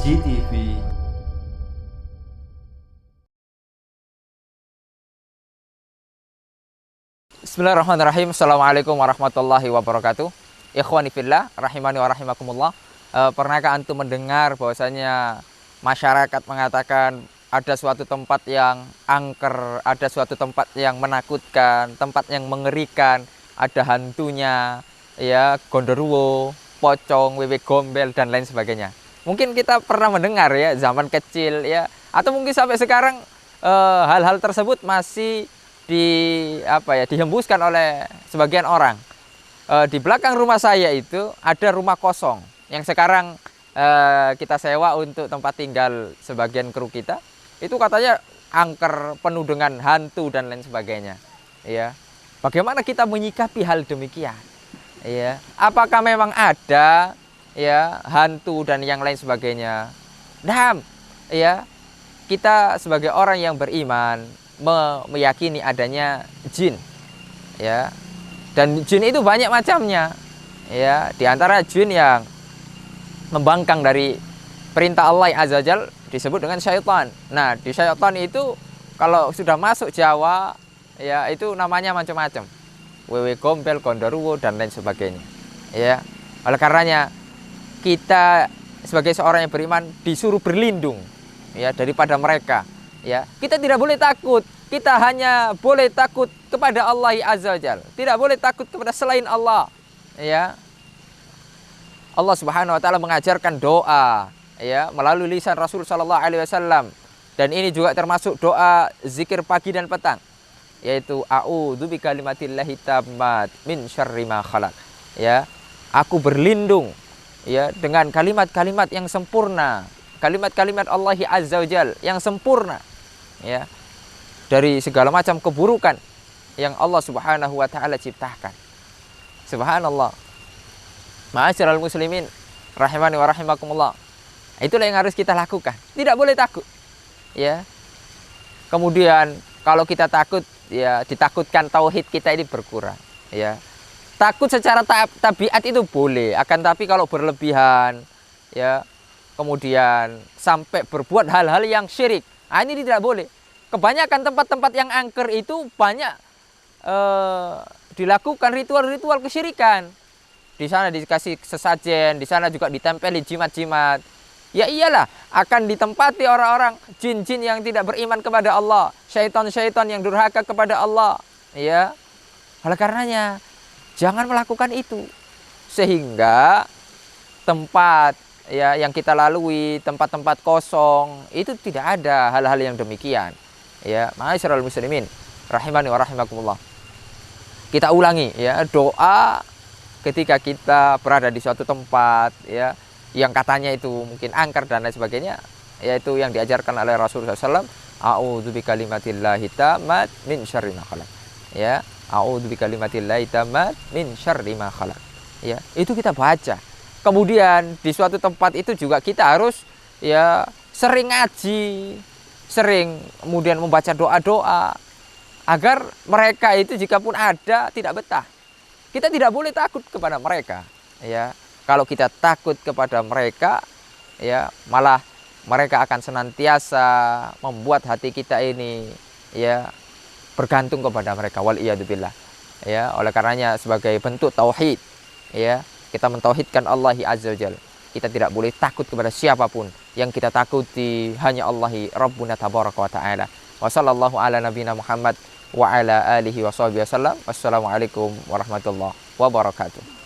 GTV. Bismillahirrahmanirrahim. Assalamualaikum warahmatullahi wabarakatuh. Ikhwani fillah, rahimani wa rahimakumullah. Pernahkah antum mendengar bahwasanya masyarakat mengatakan ada suatu tempat yang angker, ada suatu tempat yang menakutkan, tempat yang mengerikan, ada hantunya, ya, gondoruo, pocong, wewe gombel dan lain sebagainya. Mungkin kita pernah mendengar ya zaman kecil ya, atau mungkin sampai sekarang hal-hal tersebut masih dihembuskan oleh sebagian orang. Di belakang rumah saya itu ada rumah kosong yang sekarang kita sewa untuk tempat tinggal sebagian kru kita. Itu katanya angker, penuh dengan hantu dan lain sebagainya. Ya, bagaimana kita menyikapi hal demikian? Ya, apakah memang ada ya hantu dan yang lain sebagainya? Nah, ya, kita sebagai orang yang beriman meyakini adanya jin, ya, dan jin itu banyak macamnya, ya. Di antara jin yang membangkang dari perintah Allah Azza wa Jalla disebut dengan syaitan. Nah, di syaitan itu kalau sudah masuk Jawa, ya, itu namanya macam-macam, wewe gombel, gondoruo dan lain sebagainya, ya. Oleh karenanya kita sebagai seorang yang beriman disuruh berlindung, ya, daripada mereka. Ya, kita tidak boleh takut. Kita hanya boleh takut kepada Allah Azza wa Jalla. Tidak boleh takut kepada selain Allah. Ya. Allah Subhanahu wa taala mengajarkan doa, ya, melalui lisan Rasul sallallahu alaihi wasallam. Dan ini juga termasuk doa zikir pagi dan petang, yaitu a'udzu bikalimatillahi tammat min syarri ma khalaq. Ya. Aku berlindung, ya, dengan kalimat-kalimat yang sempurna, kalimat-kalimat Allah Azza wa Jalla yang sempurna, ya, dari segala macam keburukan yang Allah Subhanahu wa taala ciptakan. Subhanallah. Ma'asyiral muslimin rahimani wa rahimakumullah. Itulah yang harus kita lakukan. Tidak boleh takut. Ya. Kemudian kalau kita takut, ya, ditakutkan tauhid kita ini berkurang, ya. Takut secara tabiat itu boleh, akan tapi kalau berlebihan, ya, kemudian sampai berbuat hal-hal yang syirik, nah, ini tidak boleh. Kebanyakan tempat-tempat yang angker itu banyak dilakukan ritual-ritual kesyirikan. Di sana dikasih sesajen, di sana juga ditempeli jimat-jimat. Ya iyalah, akan ditempati orang-orang jin-jin yang tidak beriman kepada Allah, syaitan-syaitan yang durhaka kepada Allah, ya. Oleh karenanya jangan melakukan itu, sehingga tempat, ya, yang kita lalui, tempat-tempat kosong itu tidak ada hal-hal yang demikian. Ya, ma'asyiral muslimin rahimani wa rahimakumullah. Kita ulangi, ya, doa ketika kita berada di suatu tempat, ya, yang katanya itu mungkin angker dan lain sebagainya, yaitu yang diajarkan oleh Rasulullah SAW. A'udzu bikalimatillahi tammat min syarri ma khalaq. Ya, a'udzu bikalimatillahi tammat min syarri ma khalaq. Ya, itu kita baca. Kemudian di suatu tempat itu juga kita harus, ya, sering ngaji, sering kemudian membaca doa-doa agar mereka itu jika pun ada tidak betah. Kita tidak boleh takut kepada mereka, ya. Kalau kita takut kepada mereka, ya, malah mereka akan senantiasa membuat hati kita ini, ya, bergantung kepada mereka, wal iyadzubillah. Ya, oleh karenanya sebagai bentuk tauhid, ya, kita mentauhidkan Allah Azza wa Jalla. Kita tidak boleh takut kepada siapapun. Yang kita takuti hanya Allah Rabbuna tabaraka wa ta'ala. Wa sallallahu ala nabiyina Muhammad wa ala alihi wa sahbihi wasallam. Wassalamualaikum warahmatullahi wabarakatuh.